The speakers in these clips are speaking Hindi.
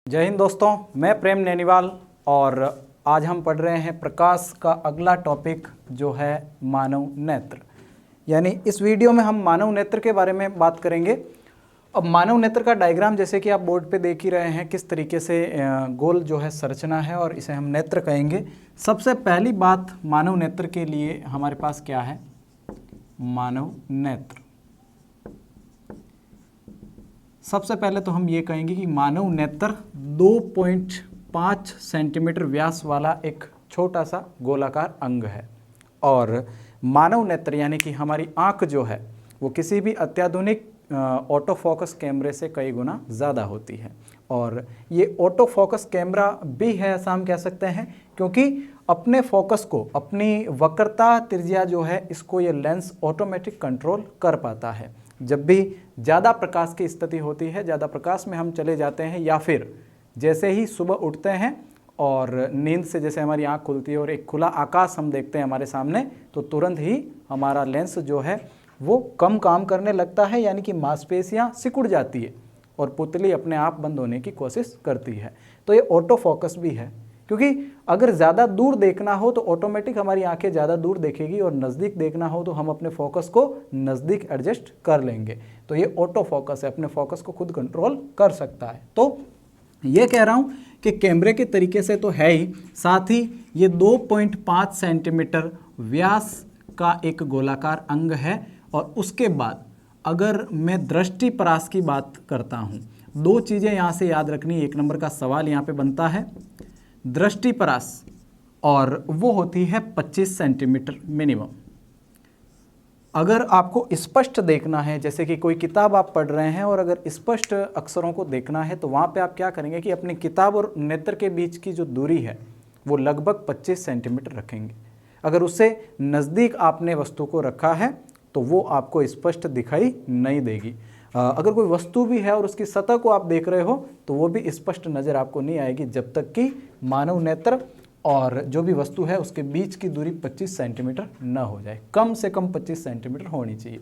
जय हिंद दोस्तों, मैं प्रेम नैनीवाल और आज हम पढ़ रहे हैं प्रकाश का अगला टॉपिक जो है मानव नेत्र। यानी इस वीडियो में हम मानव नेत्र के बारे में बात करेंगे। अब मानव नेत्र का डायग्राम जैसे कि आप बोर्ड पे देख ही रहे हैं किस तरीके से गोल जो है संरचना है और इसे हम नेत्र कहेंगे। सबसे पहली बात मानव नेत्र के लिए हमारे पास क्या है? मानव नेत्र। सबसे पहले तो हम ये कहेंगे कि मानव नेत्र 2.5 सेंटीमीटर व्यास वाला एक छोटा सा गोलाकार अंग है और मानव नेत्र यानी कि हमारी आँख जो है वो किसी भी अत्याधुनिक ऑटो फोकस कैमरे से कई गुना ज़्यादा होती है। और ये ऑटो फोकस कैमरा भी है ऐसा हम कह सकते हैं, क्योंकि अपने फोकस को, अपनी वक्रता त्रिज्या जो है, इसको ये लेंस ऑटोमेटिक कंट्रोल कर पाता है। जब भी ज़्यादा प्रकाश की स्थिति होती है, ज़्यादा प्रकाश में हम चले जाते हैं या फिर जैसे ही सुबह उठते हैं और नींद से जैसे हमारी आँख खुलती है और एक खुला आकाश हम देखते हैं हमारे सामने, तो तुरंत ही हमारा लेंस जो है वो कम काम करने लगता है, यानी कि मांसपेशियाँ सिकुड़ जाती है और पुतली अपने आप बंद होने की कोशिश करती है। तो ये ऑटो फोकस भी है, क्योंकि अगर ज़्यादा दूर देखना हो तो ऑटोमेटिक हमारी आंखें ज़्यादा दूर देखेगी और नज़दीक देखना हो तो हम अपने फोकस को नज़दीक एडजस्ट कर लेंगे। तो ये ऑटो फोकस है, अपने फोकस को खुद कंट्रोल कर सकता है। तो ये कह रहा हूँ कि कैमरे के तरीके से तो है ही, साथ ही ये 2.5 सेंटीमीटर व्यास का एक गोलाकार अंग है। और उसके बाद अगर मैं दृष्टि परास की बात करता हूँ, दो चीज़ें यहाँ से याद रखनी। एक नंबर का सवाल यहाँ पे बनता है दृष्टि परास, और वो होती है 25 सेंटीमीटर मिनिमम। अगर आपको स्पष्ट देखना है, जैसे कि कोई किताब आप पढ़ रहे हैं और अगर स्पष्ट अक्षरों को देखना है, तो वहाँ पे आप क्या करेंगे कि अपनी किताब और नेत्र के बीच की जो दूरी है वो लगभग 25 सेंटीमीटर रखेंगे। अगर उससे नज़दीक आपने वस्तु को रखा है तो वो आपको स्पष्ट दिखाई नहीं देगी। अगर कोई वस्तु भी है और उसकी सतह को आप देख रहे हो तो वो भी स्पष्ट नज़र आपको नहीं आएगी, जब तक कि मानव नेत्र और जो भी वस्तु है उसके बीच की दूरी 25 सेंटीमीटर न हो जाए। कम से कम 25 सेंटीमीटर होनी चाहिए।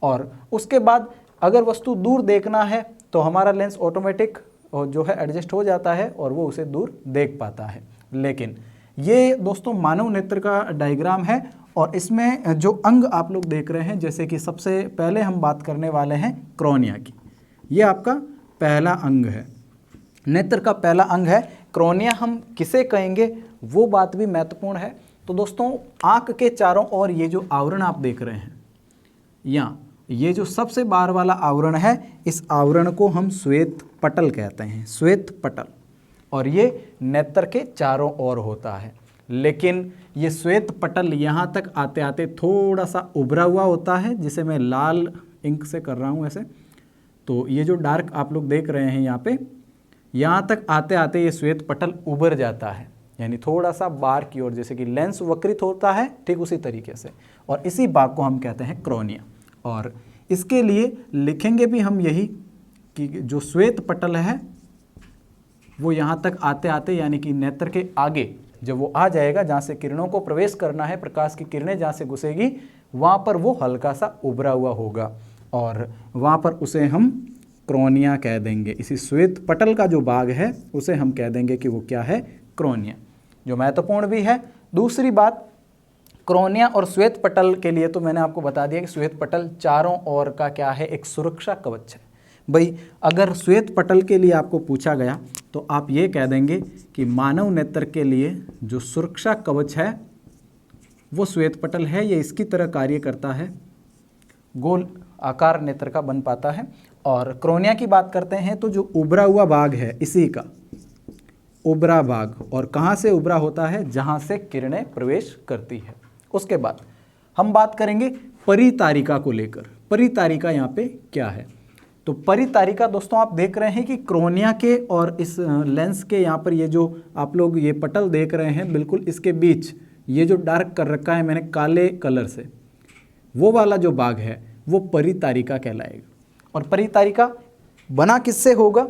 और उसके बाद अगर वस्तु दूर देखना है तो हमारा लेंस ऑटोमेटिक जो है एडजस्ट हो जाता है और वो उसे दूर देख पाता है। लेकिन ये दोस्तों मानव नेत्र का डायग्राम है और इसमें जो अंग आप लोग देख रहे हैं, जैसे कि सबसे पहले हम बात करने वाले हैं क्रोनिया की। ये आपका पहला अंग है, नेत्र का पहला अंग है। क्रोनिया हम किसे कहेंगे वो बात भी महत्वपूर्ण है। तो दोस्तों आँख के चारों ओर ये जो आवरण आप देख रहे हैं, या ये जो सबसे बाहर वाला आवरण है, इस आवरण को हम श्वेत पटल कहते हैं, श्वेत पटल। और ये नेत्र के चारों ओर होता है। लेकिन ये श्वेत पटल यहाँ तक आते आते थोड़ा सा उभरा हुआ होता है, जिसे मैं लाल इंक से कर रहा हूँ ऐसे। तो ये जो डार्क आप लोग देख रहे हैं यहाँ पे, यहाँ तक आते आते ये श्वेत पटल उभर जाता है, यानी थोड़ा सा बाहर की ओर, जैसे कि लेंस वक्रित होता है ठीक उसी तरीके से। और इसी भाग को हम कहते हैं क्रोनिया। और इसके लिए लिखेंगे भी हम यही कि जो श्वेत पटल है वो यहाँ तक आते आते, यानी कि नेत्र के आगे जब वो आ जाएगा, जहाँ से किरणों को प्रवेश करना है, प्रकाश की किरणें जहाँ से घुसेगी, वहाँ पर वो हल्का सा उभरा हुआ होगा और वहाँ पर उसे हम क्रोनिया कह देंगे। इसी श्वेत पटल का जो भाग है उसे हम कह देंगे कि वो क्या है, क्रोनिया, जो महत्वपूर्ण भी है। दूसरी बात, क्रोनिया और श्वेत पटल के लिए तो मैंने आपको बता दिया कि श्वेत पटल चारों ओर का क्या है, एक सुरक्षा कवच है। भाई अगर श्वेत पटल के लिए आपको पूछा गया तो आप ये कह देंगे कि मानव नेत्र के लिए जो सुरक्षा कवच है वो श्वेत पटल है। ये इसकी तरह कार्य करता है, गोल आकार नेत्र का बन पाता है। और क्रोनिया की बात करते हैं तो जो उभरा हुआ भाग है, इसी का उभरा भाग, और कहाँ से उभरा होता है, जहाँ से किरणें प्रवेश करती है। उसके बाद हम बात करेंगे परितारिका को लेकर। परितारिका यहाँ पे क्या है? तो परितारिका दोस्तों आप देख रहे हैं कि क्रोनिया के और इस लेंस के यहाँ पर ये जो आप लोग ये पटल देख रहे हैं, बिल्कुल इसके बीच ये जो डार्क कर रखा है मैंने काले कलर से, वो वाला जो भाग है वो परितारिका कहलाएगा। और परितारिका बना किससे होगा?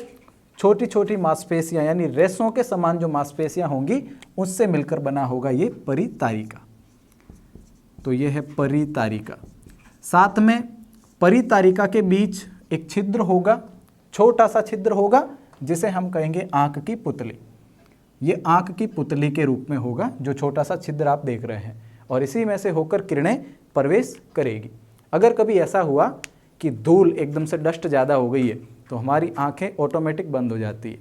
छोटी छोटी मांसपेशियाँ, यानी रेशों के समान जो मांसपेशियाँ होंगी उससे मिलकर बना होगा ये परितारिका। तो ये है परितारिका। साथ में परितारिका के बीच एक छिद्र होगा, छोटा सा छिद्र होगा, जिसे हम कहेंगे आँख की पुतली। ये आँख की पुतली के रूप में होगा, जो छोटा सा छिद्र आप देख रहे हैं, और इसी में से होकर किरणें प्रवेश करेगी। अगर कभी ऐसा हुआ कि धूल एकदम से डस्ट ज़्यादा हो गई है तो हमारी आंखें ऑटोमेटिक बंद हो जाती है।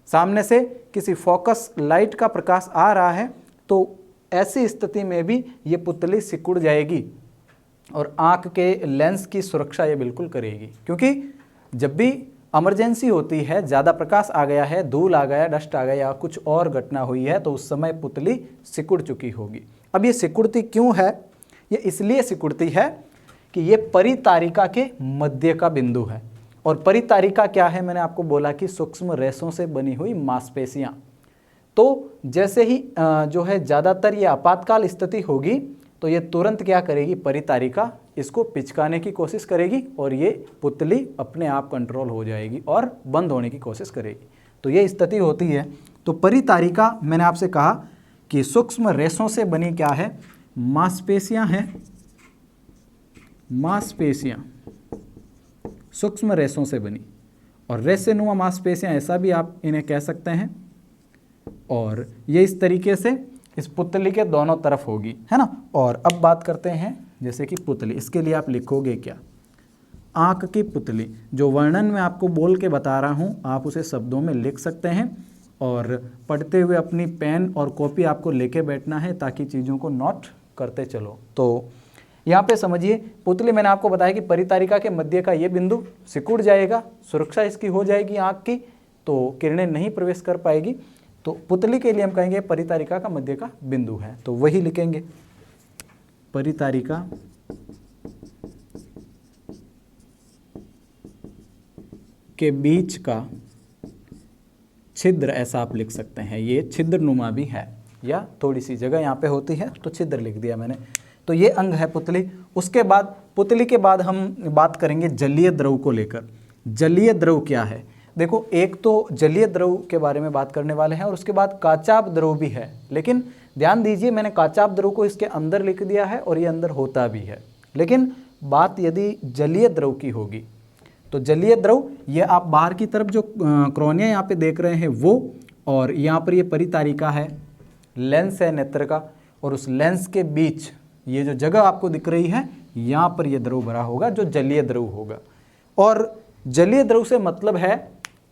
सामने से किसी फोकस लाइट का प्रकाश आ रहा है तो ऐसी स्थिति में भी ये पुतली सिकुड़ जाएगी और आंख के लेंस की सुरक्षा ये बिल्कुल करेगी, क्योंकि जब भी इमरजेंसी होती है, ज़्यादा प्रकाश आ गया है, धूल आ गया, डस्ट आ गया या कुछ और घटना हुई है, तो उस समय पुतली सिकुड़ चुकी होगी। अब ये सिकुड़ती क्यों है? ये इसलिए सिकुड़ती है कि ये परितारिका के मध्य का बिंदु है। और परितारिका क्या है? मैंने आपको बोला कि सूक्ष्म रेशों से बनी हुई मांसपेशियां। तो जैसे ही जो है ज़्यादातर ये आपातकाल स्थिति होगी तो ये तुरंत क्या करेगी? परितारिका इसको पिचकाने की कोशिश करेगी और ये पुतली अपने आप कंट्रोल हो जाएगी और बंद होने की कोशिश करेगी। तो ये स्थिति होती है। तो परितारिका, मैंने आपसे कहा कि सूक्ष्म रेशों से बनी क्या है? मांसपेशियां हैं। मांसपेशियां सूक्ष्म रेशों से बनी, और रेशेनुमा मांसपेशियां ऐसा भी आप इन्हें कह सकते हैं। और ये इस तरीके से इस पुतली के दोनों तरफ होगी, है ना। और अब बात करते हैं जैसे कि पुतली, इसके लिए आप लिखोगे क्या? आँख की पुतली। जो वर्णन मैं आपको बोल के बता रहा हूँ आप उसे शब्दों में लिख सकते हैं, और पढ़ते हुए अपनी पेन और कॉपी आपको लेके बैठना है ताकि चीज़ों को नोट करते चलो। तो यहाँ पे समझिए, पुतली मैंने आपको बताया कि परितारिका के मध्य का ये बिंदु सिकुड़ जाएगा, सुरक्षा इसकी हो जाएगी आँख की, तो किरणें नहीं प्रवेश कर पाएगी। तो पुतली के लिए हम कहेंगे परितारिका का मध्य का बिंदु है, तो वही लिखेंगे, परितारिका के बीच का छिद्र, ऐसा आप लिख सकते हैं। ये छिद्रनुमा भी है, या थोड़ी सी जगह यहाँ पे होती है तो छिद्र लिख दिया मैंने। तो ये अंग है पुतली। उसके बाद पुतली के बाद हम बात करेंगे जलीय द्रव को लेकर। जलीय द्रव क्या है? देखो, एक तो जलीय द्रव के बारे में बात करने वाले हैं और उसके बाद काचाप द्रव भी है। लेकिन ध्यान दीजिए, मैंने काचाप द्रव को इसके अंदर लिख दिया है और ये अंदर होता भी है। लेकिन बात यदि जलीय द्रव की होगी तो जलीय द्रव, ये आप बाहर की तरफ जो क्रोनिया यहाँ पे देख रहे हैं वो, और यहाँ पर ये परितारिका है, लेंस है नेत्र का, और उस लेंस के बीच ये जो जगह आपको दिख रही है यहाँ पर ये द्रव भरा होगा जो जलीय द्रव होगा। और जलीय द्रव से मतलब है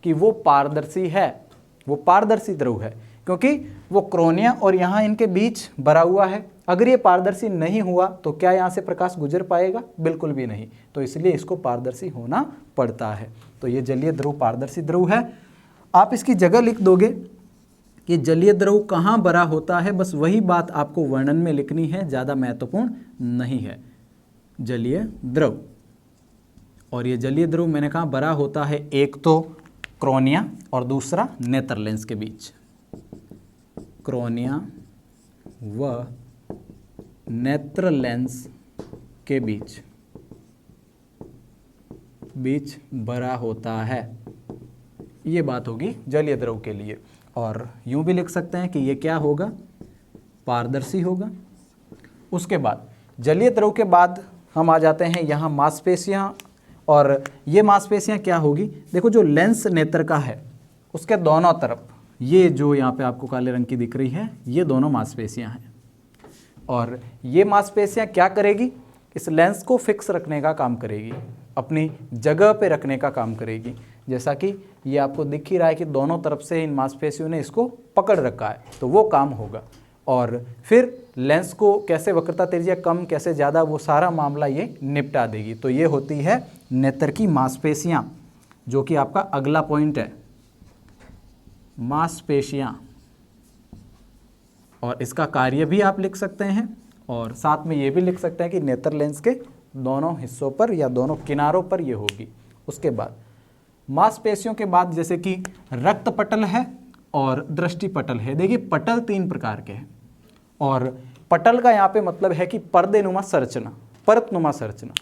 कि वो पारदर्शी है, वो पारदर्शी द्रव है, क्योंकि वो क्रोनिया और यहाँ इनके बीच भरा हुआ है। अगर ये पारदर्शी नहीं हुआ तो क्या यहाँ से प्रकाश गुजर पाएगा? बिल्कुल भी नहीं। तो इसलिए इसको पारदर्शी होना पड़ता है। तो ये जलीय द्रव पारदर्शी द्रव है। आप इसकी जगह लिख दोगे कि जलीय द्रव कहाँ भरा होता है, बस वही बात आपको वर्णन में लिखनी है, ज़्यादा महत्वपूर्ण नहीं है। जलीय द्रव, और ये जलीय द्रव मैंने कहा भरा होता है एक तो क्रोनिया और दूसरा नेत्र लेंस के बीच। क्रोनिया व नेत्र लेंस के बीच भरा होता है। ये बात होगी जलीय द्रव के लिए। और यूं भी लिख सकते हैं कि ये क्या होगा? पारदर्शी होगा। उसके बाद जलीय द्रव के बाद हम आ जाते हैं यहाँ मांसपेशियाँ, और ये मांसपेशियाँ क्या होगी? देखो, जो लेंस नेत्र का है उसके दोनों तरफ ये जो यहाँ पे आपको काले रंग की दिख रही है, ये दोनों मांसपेशियाँ हैं। और ये मांसपेशियाँ क्या करेगी? इस लेंस को फिक्स रखने का काम करेगी, अपनी जगह पे रखने का काम करेगी। जैसा कि ये आपको दिख ही रहा है कि दोनों तरफ से इन मांसपेशियों ने इसको पकड़ रखा है, तो वो काम होगा। और फिर लेंस को कैसे वक्रता त्रिज्या कम, कैसे ज़्यादा, वो सारा मामला ये निपटा देगी। तो ये होती है नेत्र की मांसपेशियाँ, जो कि आपका अगला पॉइंट है, मांसपेशियाँ। और इसका कार्य भी आप लिख सकते हैं, और साथ में ये भी लिख सकते हैं कि नेत्र लेंस के दोनों हिस्सों पर या दोनों किनारों पर ये होगी। उसके बाद मांसपेशियों के बाद जैसे कि रक्त पटल है और दृष्टि पटल है। देखिए, पटल 3 प्रकार के हैं, और पटल का यहाँ पे मतलब है कि पर्देनुमा संरचना, परतनुमा संरचना।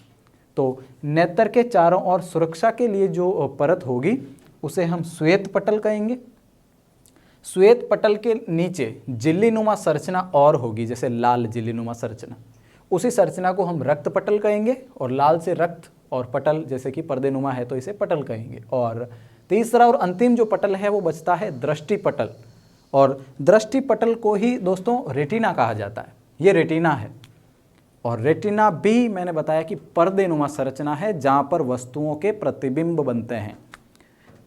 तो नेत्र के चारों ओर सुरक्षा के लिए जो परत होगी उसे हम श्वेत पटल कहेंगे। श्वेत पटल के नीचे झिल्लीनुमा संरचना और होगी, जैसे लाल झिल्लीनुमा संरचना, उसी संरचना को हम रक्त पटल कहेंगे। और लाल से रक्त और पटल, जैसे कि पर्देनुमा है तो इसे पटल कहेंगे। और तीसरा और अंतिम जो पटल है वो बचता है दृष्टि पटल, और दृष्टि पटल को ही दोस्तों रेटिना कहा जाता है। ये रेटिना है, और रेटिना भी मैंने बताया कि पर्देनुमा संरचना है जहाँ पर वस्तुओं के प्रतिबिंब बनते हैं।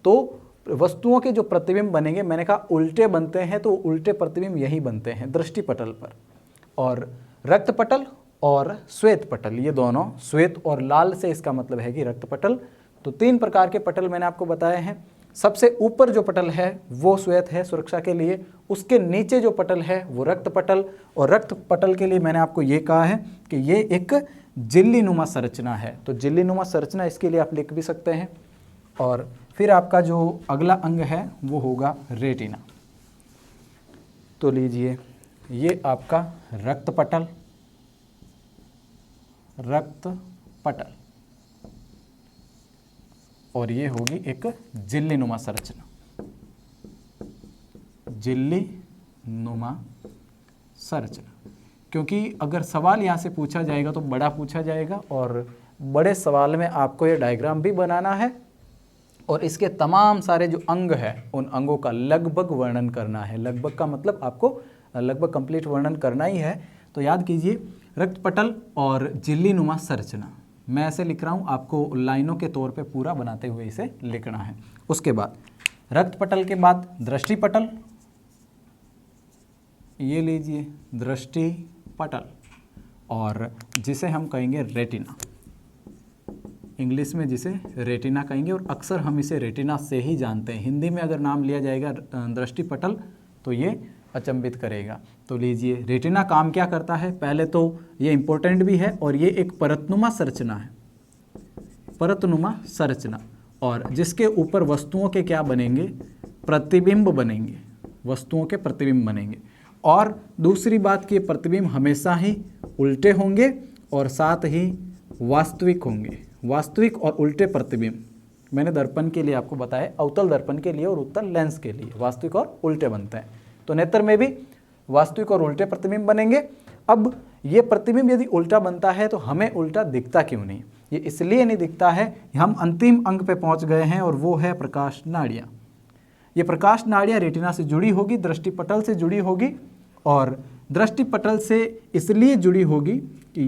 तो वस्तुओं के जो प्रतिबिंब बनेंगे, मैंने कहा उल्टे बनते हैं, तो उल्टे प्रतिबिंब यही बनते हैं दृष्टि पटल पर। और रक्त पटल और श्वेत पटल, ये दोनों, श्वेत और लाल से इसका मतलब है कि रक्त पटल। तो 3 प्रकार के पटल मैंने आपको बताए हैं। सबसे ऊपर जो पटल है वो श्वेत है सुरक्षा के लिए, उसके नीचे जो पटल है वो रक्त पटल, और रक्त पटल के लिए मैंने आपको ये कहा है कि ये एक झिल्लीनुमा संरचना है। तो झिल्लीनुमा संरचना, इसके लिए आप लिख भी सकते हैं। और फिर आपका जो अगला अंग है वो होगा रेटिना। तो लीजिए, ये आपका रक्त पटल, रक्त पटल, और ये होगी एक झिल्लीनुमा संरचना, झिल्लीनुमा संरचना। क्योंकि अगर सवाल यहाँ से पूछा जाएगा तो बड़ा पूछा जाएगा, और बड़े सवाल में आपको ये डायग्राम भी बनाना है और इसके तमाम सारे जो अंग है उन अंगों का लगभग वर्णन करना है। लगभग का मतलब आपको लगभग कंप्लीट वर्णन करना ही है। तो याद कीजिए, रक्त पटल और झिल्लीनुमा संरचना, मैं ऐसे लिख रहा हूँ, आपको लाइनों के तौर पे पूरा बनाते हुए इसे लिखना है। उसके बाद रक्त पटल के बाद दृष्टि पटल, ये लीजिए दृष्टि पटल, और जिसे हम कहेंगे रेटिना, इंग्लिश में जिसे रेटिना कहेंगे, और अक्सर हम इसे रेटिना से ही जानते हैं। हिंदी में अगर नाम लिया जाएगा दृष्टि पटल तो ये अचंभित करेगा। तो लीजिए, रेटिना काम क्या करता है, पहले तो ये इम्पोर्टेंट भी है, और ये एक परतनुमा संरचना है, परतनुमा संरचना, और जिसके ऊपर वस्तुओं के क्या बनेंगे, प्रतिबिंब बनेंगे, वस्तुओं के प्रतिबिंब बनेंगे। और दूसरी बात कि प्रतिबिंब हमेशा ही उल्टे होंगे और साथ ही वास्तविक होंगे, वास्तविक और उल्टे प्रतिबिंब। मैंने दर्पण के लिए आपको बताया, अवतल दर्पण के लिए और उत्तल लेंस के लिए वास्तविक और उल्टे बनते हैं। तो नेत्र में भी वास्तविक और उल्टे प्रतिबिंब बनेंगे। अब ये प्रतिबिंब यदि उल्टा बनता है तो हमें उल्टा दिखता क्यों नहीं? ये इसलिए नहीं दिखता है, हम अंतिम अंग पे पहुंच गए हैं, और वो है प्रकाश नाड़ियाँ। ये प्रकाश नाड़ियाँ रेटिना से जुड़ी होगी, दृष्टि पटल से जुड़ी होगी, और दृष्टि पटल से इसलिए जुड़ी होगी कि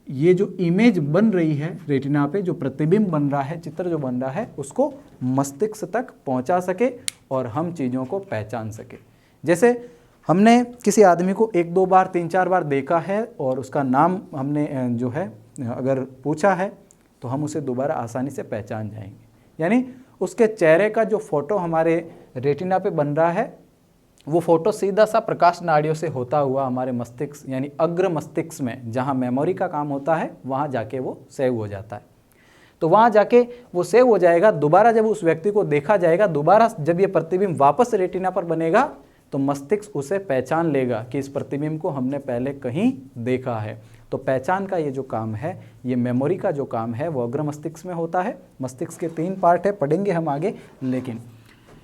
ये जो इमेज बन रही है रेटिना पे, जो प्रतिबिंब बन रहा है, चित्र जो बन रहा है, उसको मस्तिष्क तक पहुंचा सके और हम चीज़ों को पहचान सके। जैसे हमने किसी आदमी को 1-2 बार 3-4 बार देखा है और उसका नाम हमने जो है अगर पूछा है तो हम उसे दोबारा आसानी से पहचान जाएंगे। यानी उसके चेहरे का जो फोटो हमारे रेटिना पे बन रहा है, वो फोटो सीधा सा प्रकाश नाड़ियों से होता हुआ हमारे मस्तिष्क यानी अग्र मस्तिष्क में, जहाँ मेमोरी का काम होता है, वहाँ जाके वो सेव हो जाता है। तो वहाँ जाके वो सेव हो जाएगा। दोबारा जब उस व्यक्ति को देखा जाएगा, दोबारा जब ये प्रतिबिंब वापस रेटिना पर बनेगा तो मस्तिष्क उसे पहचान लेगा कि इस प्रतिबिंब को हमने पहले कहीं देखा है। तो पहचान का ये जो काम है, ये मेमोरी का जो काम है, वो अग्र मस्तिष्क में होता है। मस्तिष्क के 3 पार्ट है, पढ़ेंगे हम आगे, लेकिन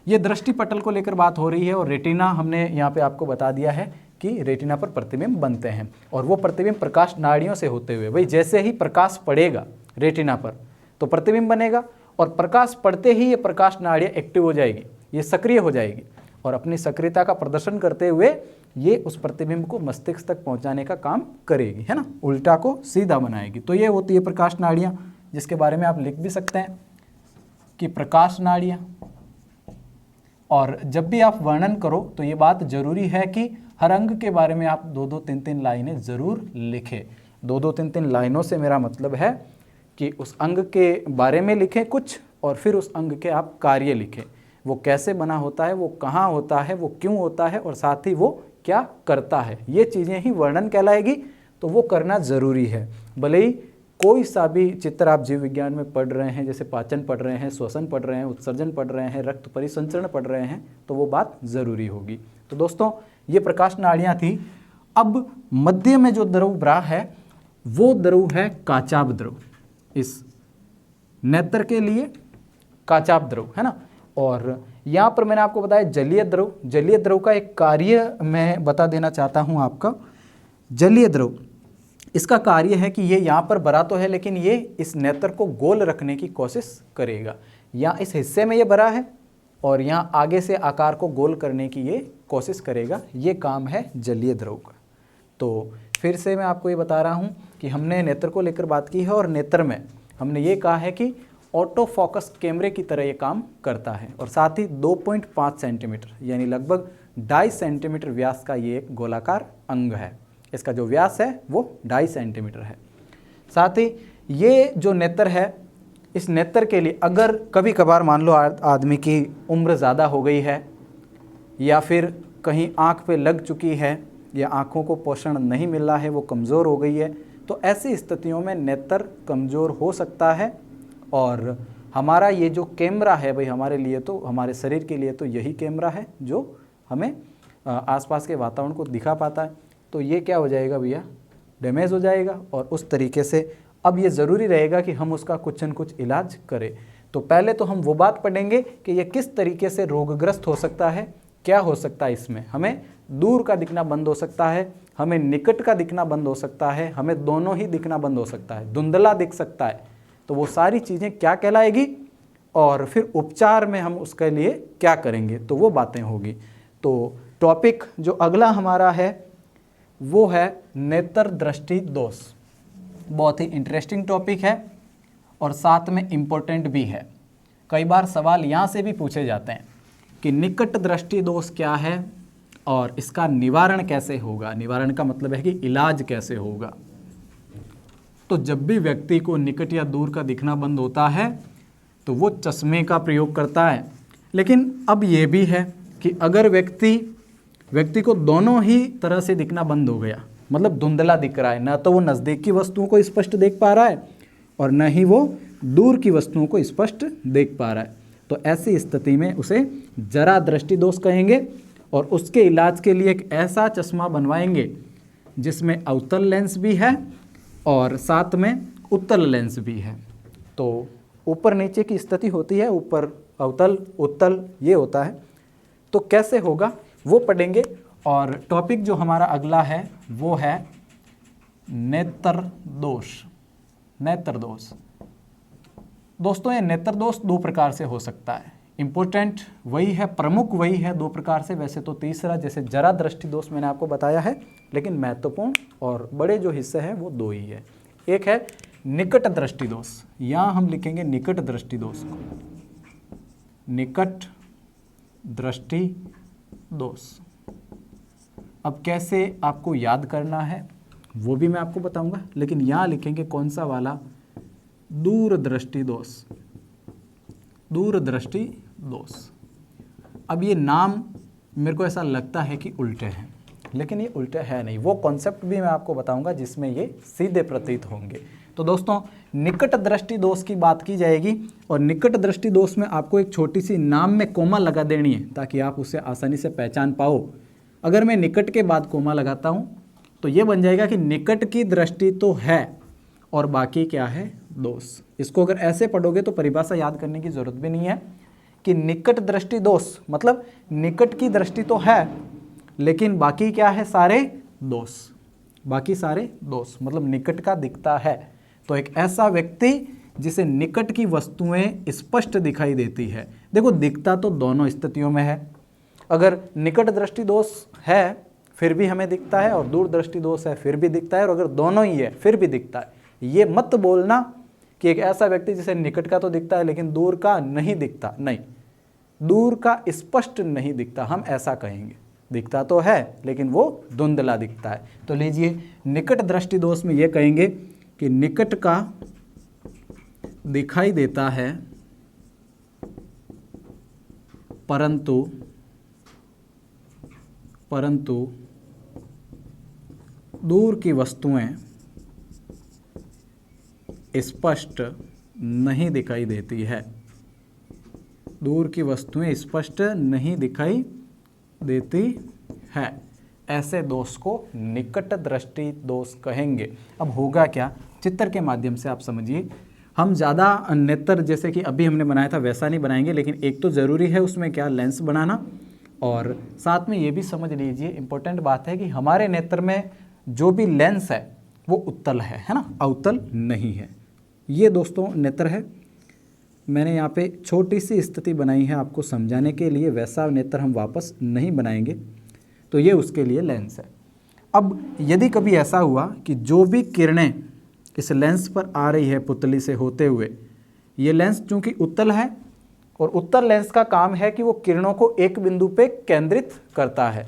ये दृष्टि पटल को लेकर बात हो रही है। और रेटिना हमने यहाँ पे आपको बता दिया है कि रेटिना पर प्रतिबिंब बनते हैं, और वो प्रतिबिंब प्रकाश नाड़ियों से होते हुए, भाई जैसे ही प्रकाश पड़ेगा रेटिना पर तो प्रतिबिंब बनेगा, और प्रकाश पड़ते ही ये प्रकाश नाड़ियाँ एक्टिव हो जाएगी, ये सक्रिय हो जाएगी, और अपनी सक्रियता का प्रदर्शन करते हुए ये उस प्रतिबिंब को मस्तिष्क तक पहुँचाने का काम करेगी, है ना, उल्टा को सीधा बनाएगी। तो ये होती है प्रकाश नाड़ियाँ, जिसके बारे में आप लिख भी सकते हैं कि प्रकाश नाड़ियाँ। और जब भी आप वर्णन करो तो ये बात जरूरी है कि हर अंग के बारे में आप 2-2, 3-3 लाइनें ज़रूर लिखें। 2-2, 3-3 लाइनों से मेरा मतलब है कि उस अंग के बारे में लिखें कुछ, और फिर उस अंग के आप कार्य लिखें। वो कैसे बना होता है, वो कहाँ होता है, वो क्यों होता है, और साथ ही वो क्या करता है, ये चीज़ें ही वर्णन कहलाएगी। तो वो करना ज़रूरी है। भले ही कोई सा भी चित्र आप जीव विज्ञान में पढ़ रहे हैं, जैसे पाचन पढ़ रहे हैं, श्वसन पढ़ रहे हैं, उत्सर्जन पढ़ रहे हैं, रक्त परिसंचरण पढ़ रहे हैं, तो वो बात ज़रूरी होगी। तो दोस्तों, ये प्रकाश नाड़ियाँ थी। अब मध्य में जो द्रव रहा है वो द्रव है काचाभ द्रव। इस नेत्र के लिए काचाभ द्रव, है ना। और यहाँ पर मैंने आपको बताया जलीय द्रव। जलीय द्रव का एक कार्य मैं बता देना चाहता हूँ आपका। जलीय द्रव, इसका कार्य है कि ये यहाँ पर भरा तो है, लेकिन ये इस नेत्र को गोल रखने की कोशिश करेगा। या इस हिस्से में ये भरा है और यहाँ आगे से आकार को गोल करने की ये कोशिश करेगा। ये काम है जलीय द्रव का। तो फिर से मैं आपको ये बता रहा हूँ कि हमने नेत्र को लेकर बात की है और नेत्र में हमने ये कहा है कि ऑटो फोकस कैमरे की तरह ये काम करता है और साथ ही 2.5 सेंटीमीटर यानी लगभग 2.5 सेंटीमीटर व्यास का ये एक गोलाकार अंग है। इसका जो व्यास है वो 2.5 सेंटीमीटर है। साथ ही ये जो नेत्र है, इस नेत्र के लिए अगर कभी कभार मान लो आदमी की उम्र ज़्यादा हो गई है या फिर कहीं आँख पे लग चुकी है या आँखों को पोषण नहीं मिल रहा है, वो कमज़ोर हो गई है, तो ऐसी स्थितियों में नेत्र कमज़ोर हो सकता है। और हमारा ये जो कैमरा है भाई, हमारे लिए तो, हमारे शरीर के लिए तो यही कैमरा है जो हमें आसपास के वातावरण को दिखा पाता है। तो ये क्या हो जाएगा भैया, डैमेज हो जाएगा और उस तरीके से अब ये ज़रूरी रहेगा कि हम उसका कुछ न कुछ इलाज करें। तो पहले तो हम वो बात पढ़ेंगे कि ये किस तरीके से रोगग्रस्त हो सकता है, क्या हो सकता है इसमें। हमें दूर का दिखना बंद हो सकता है, हमें निकट का दिखना बंद हो सकता है, हमें दोनों ही दिखना बंद हो सकता है, धुंधला दिख सकता है। तो वो सारी चीज़ें क्या कहलाएगी और फिर उपचार में हम उसके लिए क्या करेंगे, तो वो बातें होगी। तो टॉपिक जो अगला हमारा है वो है नेत्र दृष्टि दोष। बहुत ही इंटरेस्टिंग टॉपिक है और साथ में इम्पोर्टेंट भी है। कई बार सवाल यहाँ से भी पूछे जाते हैं कि निकट दृष्टि दोष क्या है और इसका निवारण कैसे होगा। निवारण का मतलब है कि इलाज कैसे होगा। तो जब भी व्यक्ति को निकट या दूर का दिखना बंद होता है तो वो चश्मे का प्रयोग करता है। लेकिन अब ये भी है कि अगर व्यक्ति को दोनों ही तरह से दिखना बंद हो गया, मतलब धुंधला दिख रहा है, ना तो वो नज़दीक की वस्तुओं को स्पष्ट देख पा रहा है और न ही वो दूर की वस्तुओं को स्पष्ट देख पा रहा है, तो ऐसी स्थिति में उसे जरा दृष्टि दोष कहेंगे। और उसके इलाज के लिए एक ऐसा चश्मा बनवाएंगे जिसमें अवतल लेंस भी है और साथ में उत्तल लेंस भी है। तो ऊपर नीचे की स्थिति होती है, ऊपर अवतल उत्तल ये होता है। तो कैसे होगा वो पढ़ेंगे। और टॉपिक जो हमारा अगला है वो है नेत्र दोष। नेत्र दोष दोस्तों, ये नेत्र दोष दो प्रकार से हो सकता है। इम्पोर्टेंट वही है, प्रमुख वही है दो प्रकार से। वैसे तो तीसरा जैसे जरा दृष्टि दोष मैंने आपको बताया है, लेकिन महत्वपूर्ण और बड़े जो हिस्से हैं वो दो ही है। एक है निकट दृष्टि दोष, यहाँ हम लिखेंगे निकट दृष्टि दोष को, निकट दृष्टि दोष। अब कैसे आपको याद करना है वो भी मैं आपको बताऊंगा, लेकिन यहाँ लिखेंगे कौन सा वाला, दूर दृष्टि दोष। दूर दृष्टि दोष। अब ये नाम मेरे को ऐसा लगता है कि उल्टे हैं, लेकिन ये उल्टे है नहीं। वो कॉन्सेप्ट भी मैं आपको बताऊंगा जिसमें ये सीधे प्रतीत होंगे। तो दोस्तों, निकट दृष्टि दोष की बात की जाएगी और निकट दृष्टि दोष में आपको एक छोटी सी नाम में कोमा लगा देनी है ताकि आप उसे आसानी से पहचान पाओ। अगर मैं निकट के बाद कोमा लगाता हूँ तो ये बन जाएगा कि निकट की दृष्टि तो है और बाकी क्या है, दोष। इसको अगर ऐसे पढ़ोगे तो परिभाषा याद करने की जरूरत भी नहीं है कि निकट दृष्टि दोष मतलब निकट की दृष्टि तो है लेकिन बाकी क्या है, सारे दोष। बाकी सारे दोष मतलब निकट का दिखता है। तो एक ऐसा व्यक्ति जिसे निकट की वस्तुएं स्पष्ट दिखाई देती है। देखो, दिखता तो दोनों स्थितियों में है। अगर निकट दृष्टि दोष है फिर भी हमें दिखता है और दूर दृष्टि दोष है फिर भी दिखता है, और अगर दोनों ही है फिर भी दिखता है। ये मत बोलना कि एक ऐसा व्यक्ति जिसे निकट का तो दिखता है लेकिन दूर का नहीं दिखता। नहीं, दूर का स्पष्ट नहीं दिखता, हम ऐसा कहेंगे। दिखता तो है लेकिन वो धुंधला दिखता है। तो लीजिए, निकट दृष्टि दोष में ये कहेंगे कि निकट का दिखाई देता है परंतु दूर की वस्तुएं स्पष्ट नहीं दिखाई देती है। दूर की वस्तुएं स्पष्ट नहीं दिखाई देती है, ऐसे दोष को निकट दृष्टि दोष कहेंगे। अब होगा क्या, चित्र के माध्यम से आप समझिए। हम ज़्यादा नेत्र जैसे कि अभी हमने बनाया था वैसा नहीं बनाएंगे, लेकिन एक तो ज़रूरी है उसमें क्या, लेंस बनाना। और साथ में ये भी समझ लीजिए, इम्पोर्टेंट बात है कि हमारे नेत्र में जो भी लेंस है वो उत्तल है ना, अवतल नहीं है। ये दोस्तों नेत्र है। मैंने यहाँ पे छोटी सी स्थिति बनाई है आपको समझाने के लिए, वैसा नेत्र हम वापस नहीं बनाएंगे। तो ये उसके लिए लेंस है। अब यदि कभी ऐसा हुआ कि जो भी किरणें इस लेंस पर आ रही है पुतली से होते हुए, ये लेंस चूंकि उत्तल है और उत्तल लेंस का काम है कि वो किरणों को एक बिंदु पे केंद्रित करता है,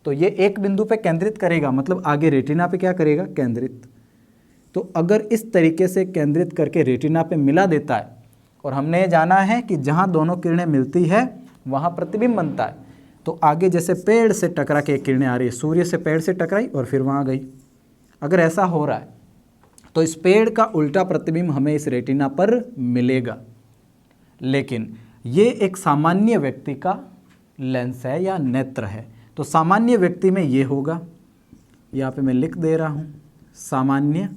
तो ये एक बिंदु पे केंद्रित करेगा, मतलब आगे रेटिना पे क्या करेगा, केंद्रित। तो अगर इस तरीके से केंद्रित करके रेटिना पे मिला देता है, और हमने ये जाना है कि जहाँ दोनों किरणें मिलती है वहाँ प्रतिबिंब बनता है, तो आगे जैसे पेड़ से टकरा के किरणें आ रही है, सूर्य से पेड़ से टकराई और फिर वहाँ गई, अगर ऐसा हो रहा है तो इस पेड़ का उल्टा प्रतिबिंब हमें इस रेटिना पर मिलेगा। लेकिन ये एक सामान्य व्यक्ति का लेंस है या नेत्र है, तो सामान्य व्यक्ति में ये होगा, यहाँ पे मैं लिख दे रहा हूँ सामान्य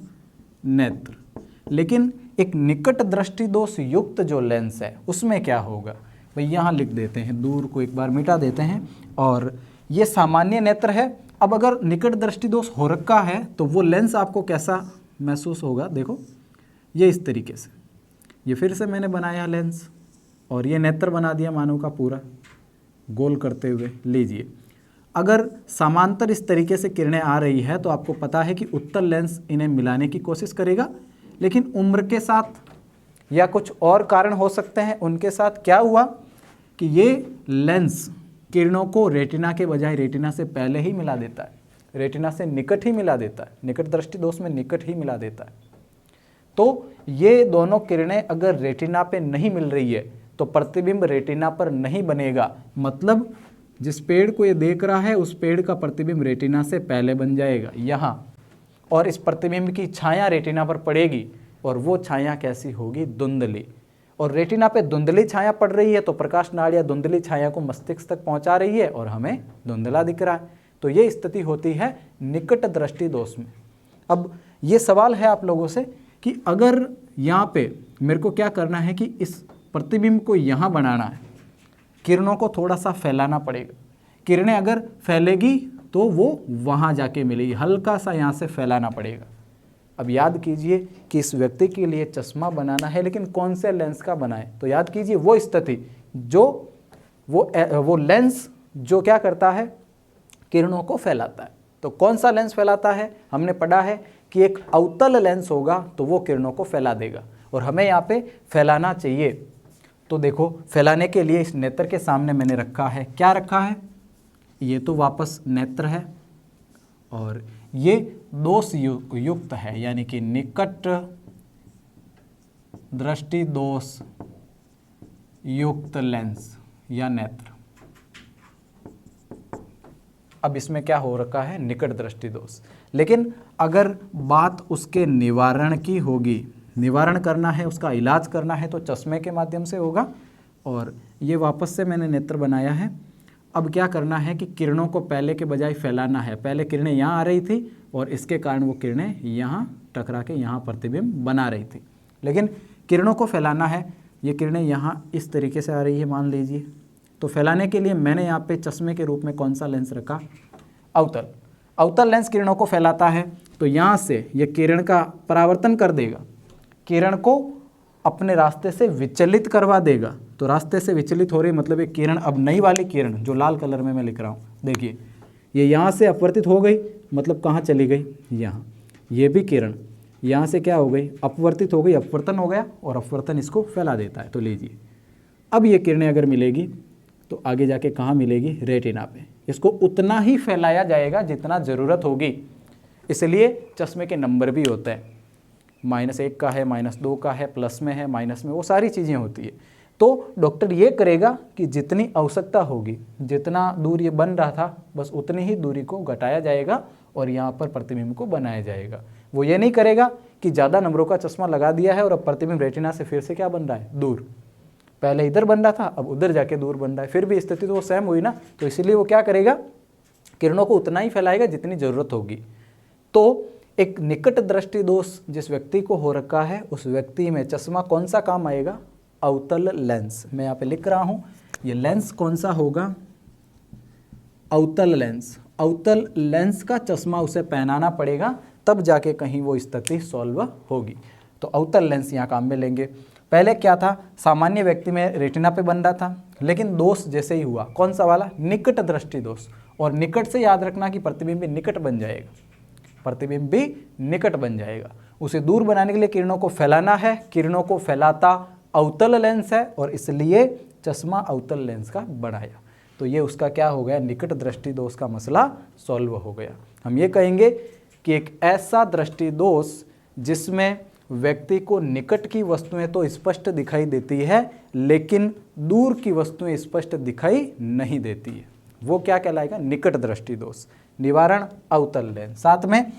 नेत्र। लेकिन एक निकट दृष्टि दोष युक्त जो लेंस है उसमें क्या होगा भाई, यहाँ लिख देते हैं, दूर को एक बार मिटा देते हैं, और ये सामान्य नेत्र है। अब अगर निकट दृष्टि दोष हो रखा है तो वो लेंस आपको कैसा महसूस होगा, देखो ये इस तरीके से, ये फिर से मैंने बनाया लेंस और ये नेत्र बना दिया मानव का पूरा गोल करते हुए। लीजिए, अगर समांतर इस तरीके से किरणें आ रही है तो आपको पता है कि उत्तल लेंस इन्हें मिलाने की कोशिश करेगा, लेकिन उम्र के साथ या कुछ और कारण हो सकते हैं उनके साथ क्या हुआ कि ये लेंस किरणों को रेटिना के बजाय रेटिना से पहले ही मिला देता है, रेटिना से निकट ही मिला देता है, निकट दृष्टि दोष में निकट ही मिला देता है। तो ये दोनों किरणें अगर रेटिना पे नहीं मिल रही है तो प्रतिबिंब रेटिना पर नहीं बनेगा, मतलब जिस पेड़ को ये देख रहा है उस पेड़ का प्रतिबिंब रेटिना से पहले बन जाएगा यहाँ, और इस प्रतिबिंब की छाया रेटिना पर पड़ेगी, और वो छाया कैसी होगी, धुंधली। और रेटिना पे धुंधली छाया पड़ रही है तो प्रकाश नाड़ियाँ धुंधली छाया को मस्तिष्क तक पहुंचा रही है और हमें धुंधला दिख रहा है। तो ये स्थिति होती है निकट दृष्टि दोष में। अब ये सवाल है आप लोगों से कि अगर यहाँ पे मेरे को क्या करना है कि इस प्रतिबिंब को यहाँ बनाना है, किरणों को थोड़ा सा फैलाना पड़ेगा, किरणें अगर फैलेगी तो वो वहाँ जाके मिलेगी, हल्का सा यहाँ से फैलाना पड़ेगा। अब याद कीजिए कि इस व्यक्ति के लिए चश्मा बनाना है, लेकिन कौन से लेंस का बनाए, तो याद कीजिए वो स्थिति जो वो लेंस जो क्या करता है, किरणों को फैलाता है। तो कौन सा लेंस फैलाता है, हमने पढ़ा है कि एक अवतल लेंस होगा तो वो किरणों को फैला देगा, और हमें यहाँ पे फैलाना चाहिए। तो देखो, फैलाने के लिए इस नेत्र के सामने मैंने रखा है, क्या रखा है, ये तो वापस नेत्र है और ये दोष युक्त है, यानी कि निकट दृष्टि दोष युक्त लेंस या नेत्र। अब इसमें क्या हो रखा है, निकट दृष्टि दोष। लेकिन अगर बात उसके निवारण की होगी, निवारण करना है, उसका इलाज करना है, तो चश्मे के माध्यम से होगा। और ये वापस से मैंने नेत्र बनाया है। अब क्या करना है कि किरणों को पहले के बजाय फैलाना है। पहले किरणें यहाँ आ रही थी और इसके कारण वो किरणें यहाँ टकरा के यहाँ प्रतिबिंब बना रही थी, लेकिन किरणों को फैलाना है। ये किरणें यहाँ इस तरीके से आ रही है मान लीजिए, तो फैलाने के लिए मैंने यहाँ पे चश्मे के रूप में कौन सा लेंस रखा, अवतल। अवतल लेंस किरणों को फैलाता है, तो यहाँ से ये किरण का परावर्तन कर देगा, किरण को अपने रास्ते से विचलित करवा देगा। तो रास्ते से विचलित हो रही मतलब ये किरण, अब नई वाली किरण जो लाल कलर में मैं लिख रहा हूँ, देखिए ये यहाँ से अपवर्तित हो गई, मतलब कहाँ चली गई, यहाँ। ये भी किरण यहाँ से क्या हो गई, अपवर्तित हो गई, अपवर्तन हो गया, और अपवर्तन इसको फैला देता है। तो लीजिए, अब ये किरणें अगर मिलेगी तो आगे जाके कहाँ मिलेगी, रेटिना पे। इसको उतना ही फैलाया जाएगा जितना ज़रूरत होगी, इसलिए चश्मे के नंबर भी होते हैं, -1 का है, -2 का है, प्लस में है, माइनस में, वो सारी चीज़ें होती है। तो डॉक्टर ये करेगा कि जितनी आवश्यकता होगी, जितना दूर ये बन रहा था, बस उतनी ही दूरी को घटाया जाएगा और यहाँ पर प्रतिबिंब को बनाया जाएगा। वो ये नहीं करेगा कि ज़्यादा नंबरों का चश्मा लगा दिया है और अब प्रतिबिंब रेटिना से फिर से क्या बन रहा है, दूर। पहले इधर बन रहा था, अब उधर जाके दूर बन रहा है, फिर भी स्थिति तो वो सेम हुई ना। तो इसीलिए वो क्या करेगा, किरणों को उतना ही फैलाएगा जितनी ज़रूरत होगी। तो एक निकट दृष्टि दोष जिस व्यक्ति को हो रखा है, उस व्यक्ति में चश्मा कौन सा काम आएगा, अवतल लेंस। मैं यहाँ पे लिख रहा हूँ, ये लेंस कौन सा होगा, अवतल लेंस। अवतल लेंस का चश्मा उसे पहनाना पड़ेगा, तब जाके कहीं वो स्थिति सॉल्व होगी। तो अवतल लेंस यहाँ काम में लेंगे। पहले क्या था, सामान्य व्यक्ति में रेटिना पे बन रहा था, लेकिन दोष जैसे ही हुआ, कौन सा वाला, निकट दृष्टि दोष। और निकट से याद रखना कि प्रतिबिंब भी निकट बन जाएगा, प्रतिबिंब भी निकट बन जाएगा। उसे दूर बनाने के लिए किरणों को फैलाना है, किरणों को फैलाता अवतल लेंस है और इसलिए चश्मा अवतल लेंस का बनाया। तो ये उसका क्या हो गया, निकट दृष्टि दोष का मसला सॉल्व हो गया। हम ये कहेंगे कि एक ऐसा दृष्टि दोष जिसमें व्यक्ति को निकट की वस्तुएं तो स्पष्ट दिखाई देती है लेकिन दूर की वस्तुएं स्पष्ट दिखाई नहीं देती है, वो क्या कहलाएगा, निकट दृष्टि दोष। निवारण अवतल लेंस। साथ में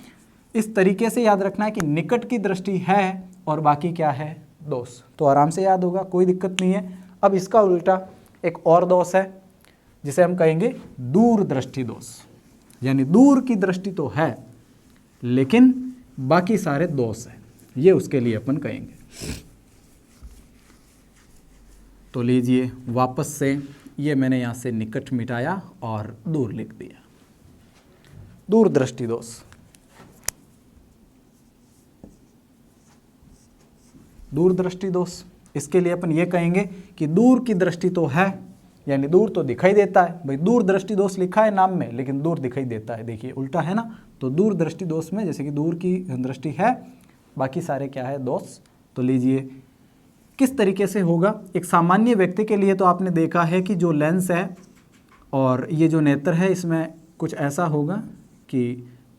इस तरीके से याद रखना है कि निकट की दृष्टि है और बाकी क्या है, दोष। तो आराम से याद होगा, कोई दिक्कत नहीं है। अब इसका उल्टा एक और दोष है जिसे हम कहेंगे दूर दृष्टि दोष, यानी दूर की दृष्टि तो है लेकिन बाकी सारे दोष हैं, ये उसके लिए अपन कहेंगे। तो लीजिए वापस से, ये मैंने यहाँ से निकट मिटाया और दूर लिख दिया, दूर दृष्टि दोष। दूर दृष्टि दोष, इसके लिए अपन ये कहेंगे कि दूर की दृष्टि तो है, यानी दूर तो दिखाई देता है। भाई दूर दृष्टि दोष लिखा है नाम में लेकिन दूर दिखाई देता है, देखिए उल्टा है ना। तो दूर दृष्टि दोष में जैसे कि दूर की दृष्टि है, बाकी सारे क्या है, दोष। तो लीजिए किस तरीके से होगा, एक सामान्य व्यक्ति के लिए तो आपने देखा है कि जो लेंस है और ये जो नेत्र है इसमें कुछ ऐसा होगा कि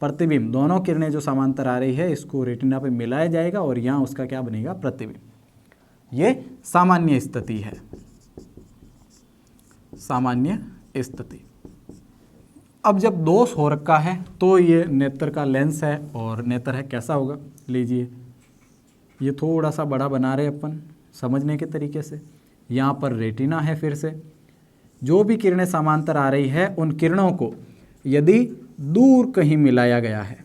प्रतिबिंब, दोनों किरणें जो समांतर आ रही है इसको रेटिना पे मिलाया जाएगा और यहाँ उसका क्या बनेगा, प्रतिबिंब। ये सामान्य स्थिति है, सामान्य स्थिति। अब जब दोष हो रखा है तो ये नेत्र का लेंस है और नेत्र है, कैसा होगा, लीजिए ये थोड़ा सा बड़ा बना रहे अपन समझने के तरीके से। यहाँ पर रेटिना है, फिर से जो भी किरणें समांतर आ रही है उन किरणों को यदि दूर कहीं मिलाया गया है,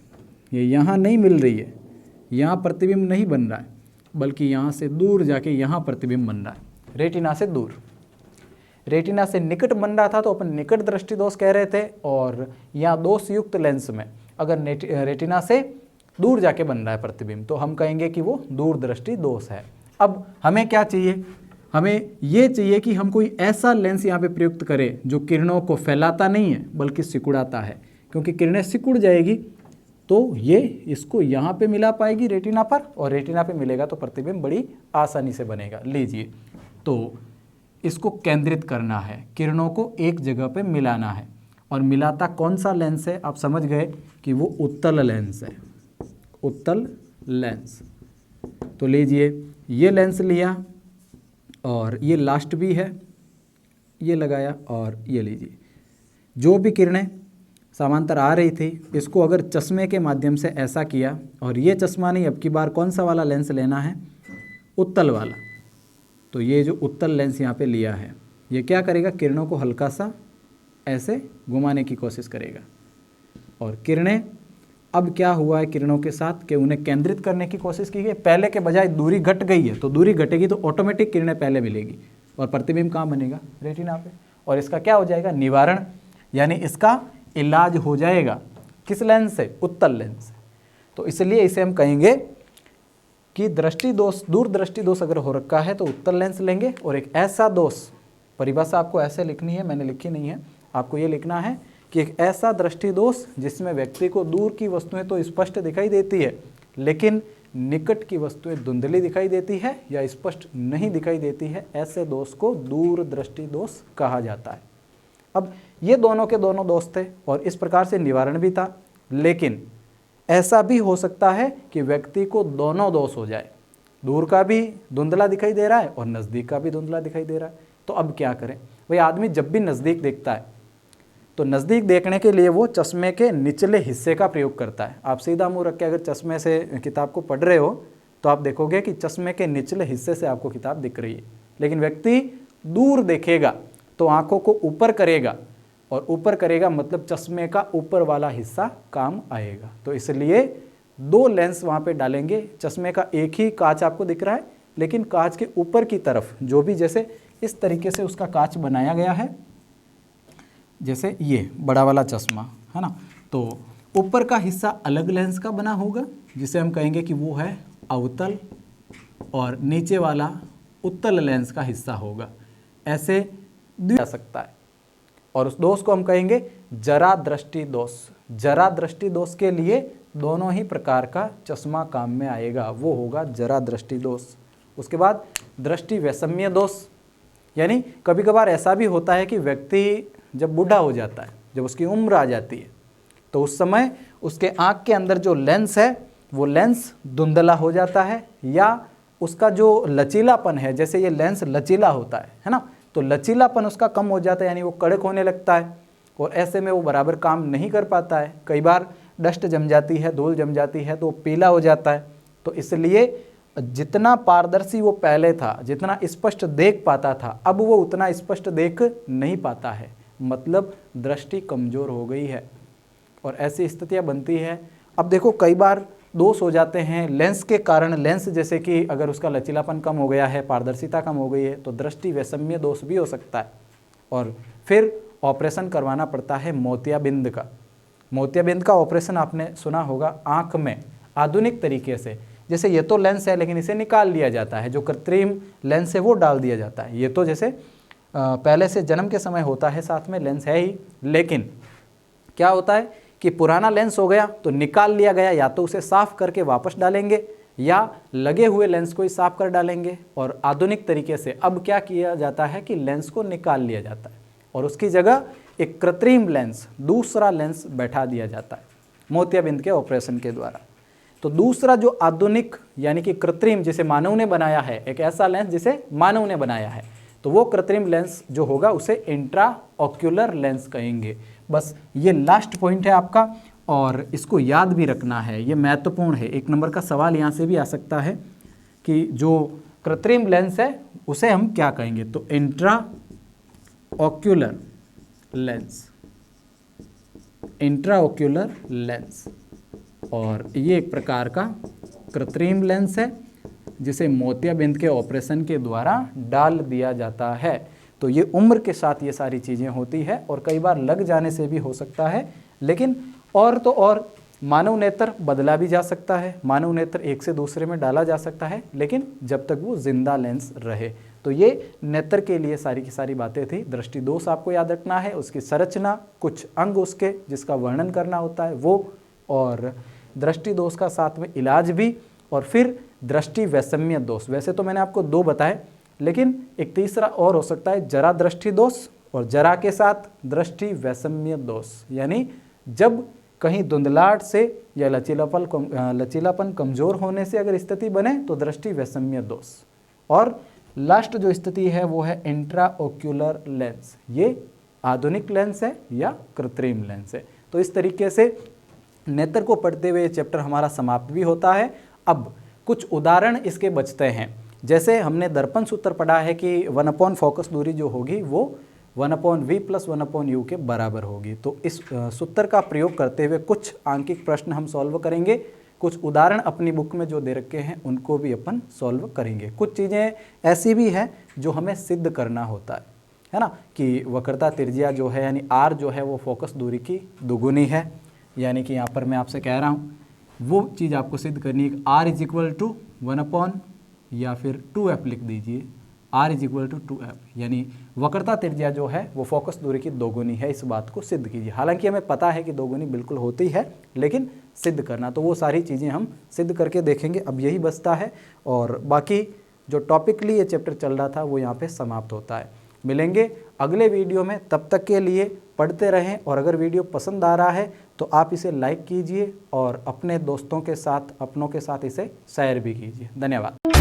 ये यहाँ नहीं मिल रही है, यहाँ प्रतिबिंब नहीं बन रहा है, बल्कि यहाँ से दूर जाके यहाँ प्रतिबिंब बन रहा है, रेटिना से दूर। रेटिना से निकट बन रहा था तो अपन निकट दृष्टि दोष कह रहे थे, और यहाँ दोष युक्त लेंस में अगर रेटिना से दूर जाके बन रहा है प्रतिबिंब तो हम कहेंगे कि वो दूर दृष्टि दोष है। अब हमें क्या चाहिए, हमें ये चाहिए कि हम कोई ऐसा लेंस यहाँ पे प्रयुक्त करें जो किरणों को फैलाता नहीं है बल्कि सिकुड़ाता है, क्योंकि किरणें सिकुड़ जाएगी तो ये इसको यहाँ पे मिला पाएगी रेटिना पर, और रेटिना पे मिलेगा तो प्रतिबिंब बड़ी आसानी से बनेगा। लीजिए तो इसको केंद्रित करना है, किरणों को एक जगह पे मिलाना है, और मिलाता कौन सा लेंस है, आप समझ गए कि वो उत्तल लेंस है, उत्तल लेंस। तो लीजिए ये लेंस लिया और ये लास्ट भी है, ये लगाया, और ये लीजिए जो भी किरणें समांतर आ रही थी इसको अगर चश्मे के माध्यम से ऐसा किया, और ये चश्मा नहीं, अब की बार कौन सा वाला लेंस लेना है, उत्तल वाला। तो ये जो उत्तल लेंस यहाँ पे लिया है ये क्या करेगा, किरणों को हल्का सा ऐसे घुमाने की कोशिश करेगा, और किरणें, अब क्या हुआ है किरणों के साथ कि उन्हें केंद्रित करने की कोशिश की गई, पहले के बजाय दूरी घट गई है, तो दूरी घटेगी तो ऑटोमेटिक किरणें पहले मिलेगी और प्रतिबिंब कहाँ बनेगा, रेटिना पे, और इसका क्या हो जाएगा, निवारण, यानी इसका इलाज हो जाएगा। किस लेंस से, उत्तल लेंस से। तो इसलिए इसे हम कहेंगे कि दृष्टि दोष, दूर दृष्टि दोष अगर हो रखा है तो उत्तल लेंस लेंगे, और एक ऐसा दोष, परिभाषा आपको ऐसे लिखनी है, मैंने लिखी नहीं है, आपको ये लिखना है कि एक ऐसा दृष्टि दोष जिसमें व्यक्ति को दूर की वस्तुएं तो स्पष्ट दिखाई देती है लेकिन निकट की वस्तुएं धुंधली दिखाई देती है या स्पष्ट नहीं दिखाई देती है, ऐसे दोष को दूर दृष्टि दोष कहा जाता है। अब ये दोनों के दोनों दोष थे और इस प्रकार से निवारण भी था, लेकिन ऐसा भी हो सकता है कि व्यक्ति को दोनों दोष हो जाए, दूर का भी धुंधला दिखाई दे रहा है और नज़दीक का भी धुंधला दिखाई दे रहा है। तो अब क्या करें, भाई आदमी जब भी नज़दीक देखता है तो नज़दीक देखने के लिए वो चश्मे के निचले हिस्से का प्रयोग करता है। आप सीधा मुंह रख के अगर चश्मे से किताब को पढ़ रहे हो तो आप देखोगे कि चश्मे के निचले हिस्से से आपको किताब दिख रही है, लेकिन व्यक्ति दूर देखेगा तो आंखों को ऊपर करेगा, और ऊपर करेगा मतलब चश्मे का ऊपर वाला हिस्सा काम आएगा। तो इसलिए दो लेंस वहाँ पे डालेंगे, चश्मे का एक ही कांच आपको दिख रहा है लेकिन कांच के ऊपर की तरफ जो भी, जैसे इस तरीके से उसका कांच बनाया गया है, जैसे ये बड़ा वाला चश्मा है ना, तो ऊपर का हिस्सा अलग लेंस का बना होगा जिसे हम कहेंगे कि वो है अवतल, और नीचे वाला उत्तल लेंस का हिस्सा होगा। ऐसे जा सकता है और उस दोष को हम कहेंगे जरा दृष्टि दोष। जरा दृष्टि दोष के लिए दोनों ही प्रकार का चश्मा काम में आएगा, वो होगा जरा दृष्टि दोष। उसके बाद दृष्टि वैषम्य दोष, यानी कभी कभार ऐसा भी होता है कि व्यक्ति जब बूढ़ा हो जाता है, जब उसकी उम्र आ जाती है, तो उस समय उसके आँख के अंदर जो लेंस है वो लेंस धुंधला हो जाता है, या उसका जो लचीलापन है, जैसे ये लेंस लचीला होता है ना, तो लचीलापन उसका कम हो जाता है, यानी वो कड़क होने लगता है और ऐसे में वो बराबर काम नहीं कर पाता है। कई बार डस्ट जम जाती है, धूल जम जाती है तो वो पीला हो जाता है। तो इसलिए जितना पारदर्शी वो पहले था, जितना स्पष्ट देख पाता था, अब वो उतना स्पष्ट देख नहीं पाता है, मतलब दृष्टि कमज़ोर हो गई है और ऐसी स्थितियाँ बनती है। अब देखो कई बार दोष हो जाते हैं लेंस के कारण। लेंस जैसे कि अगर उसका लचीलापन कम हो गया है, पारदर्शिता कम हो गई है, तो दृष्टि वैषम्य दोष भी हो सकता है और फिर ऑपरेशन करवाना पड़ता है मोतियाबिंद का। मोतियाबिंद का ऑपरेशन आपने सुना होगा आँख में आधुनिक तरीके से। जैसे ये तो लेंस है लेकिन इसे निकाल लिया जाता है, जो कृत्रिम लेंस है वो डाल दिया जाता है। ये तो जैसे पहले से जन्म के समय होता है, साथ में लेंस है ही, लेकिन क्या होता है कि पुराना लेंस हो गया तो निकाल लिया गया, या तो उसे साफ करके वापस डालेंगे या लगे हुए लेंस को ही साफ कर डालेंगे। और आधुनिक तरीके से अब क्या किया जाता है कि लेंस को निकाल लिया जाता है और उसकी जगह एक कृत्रिम लेंस, दूसरा लेंस बैठा दिया जाता है मोतियाबिंद के ऑपरेशन के द्वारा। तो दूसरा जो आधुनिक यानी कि कृत्रिम जिसे मानव ने बनाया है, एक ऐसा लेंस जिसे मानव ने बनाया है, तो वो कृत्रिम लेंस जो होगा उसे इंट्रा ऑक्यूलर लेंस कहेंगे। बस ये लास्ट पॉइंट है आपका और इसको याद भी रखना है, ये महत्वपूर्ण है। 1 नंबर का सवाल यहाँ से भी आ सकता है कि जो कृत्रिम लेंस है उसे हम क्या कहेंगे, तो intra ocular lens, intra ocular lens. और ये एक प्रकार का कृत्रिम लेंस है जिसे मोतियाबिंद के ऑपरेशन के द्वारा डाल दिया जाता है। तो ये उम्र के साथ ये सारी चीज़ें होती है और कई बार लग जाने से भी हो सकता है, लेकिन और तो और मानव नेत्र बदला भी जा सकता है, मानव नेत्र एक से दूसरे में डाला जा सकता है, लेकिन जब तक वो जिंदा लेंस रहे। तो ये नेत्र के लिए सारी की सारी बातें थी। दृष्टि दोष आपको याद रखना है, उसकी संरचना, कुछ अंग उसके जिसका वर्णन करना होता है वो, और दृष्टि दोष का साथ में इलाज भी, और फिर दृष्टि वैषम्य दोष। वैसे तो मैंने आपको 2 बताए, लेकिन एक तीसरा और हो सकता है जरा दृष्टि दोष, और जरा के साथ दृष्टि वैषम्य दोष, यानी जब कहीं धुंधलाहट से या लचीलापन कमज़ोर होने से अगर स्थिति बने तो दृष्टि वैषम्य दोष। और लास्ट जो स्थिति है वो है इंट्रा ऑक्यूलर लेंस, ये आधुनिक लेंस है या कृत्रिम लेंस है। तो इस तरीके से नेत्र को पढ़ते हुए चैप्टर हमारा समाप्त भी होता है। अब कुछ उदाहरण इसके बचते हैं। जैसे हमने दर्पण सूत्र पढ़ा है कि 1/, फोकस दूरी जो होगी वो 1/v + 1/u के बराबर होगी। तो इस सूत्र का प्रयोग करते हुए कुछ आंकिक प्रश्न हम सॉल्व करेंगे, कुछ उदाहरण अपनी बुक में जो दे रखे हैं उनको भी अपन सॉल्व करेंगे। कुछ चीज़ें ऐसी भी हैं जो हमें सिद्ध करना होता है ना, कि वक्रता त्रिज्या जो है यानी r जो है वो फोकस दूरी की दुगुनी है, यानी कि यहाँ पर मैं आपसे कह रहा हूँ वो चीज़ आपको सिद्ध करनी है कि r = 1/, या फिर 2f लिख दीजिए, r = 2f, यानी वक्रता त्रिज्या जो है वो फोकस दूरी की दोगुनी है। इस बात को सिद्ध कीजिए। हालांकि हमें पता है कि दोगुनी बिल्कुल होती है, लेकिन सिद्ध करना, तो वो सारी चीज़ें हम सिद्ध करके देखेंगे। अब यही बचता है और बाकी जो टॉपिकली ये चैप्टर चल रहा था वो यहाँ पे समाप्त होता है। मिलेंगे अगले वीडियो में, तब तक के लिए पढ़ते रहें। और अगर वीडियो पसंद आ रहा है तो आप इसे लाइक कीजिए और अपने दोस्तों के साथ, अपनों के साथ इसे शेयर भी कीजिए। धन्यवाद।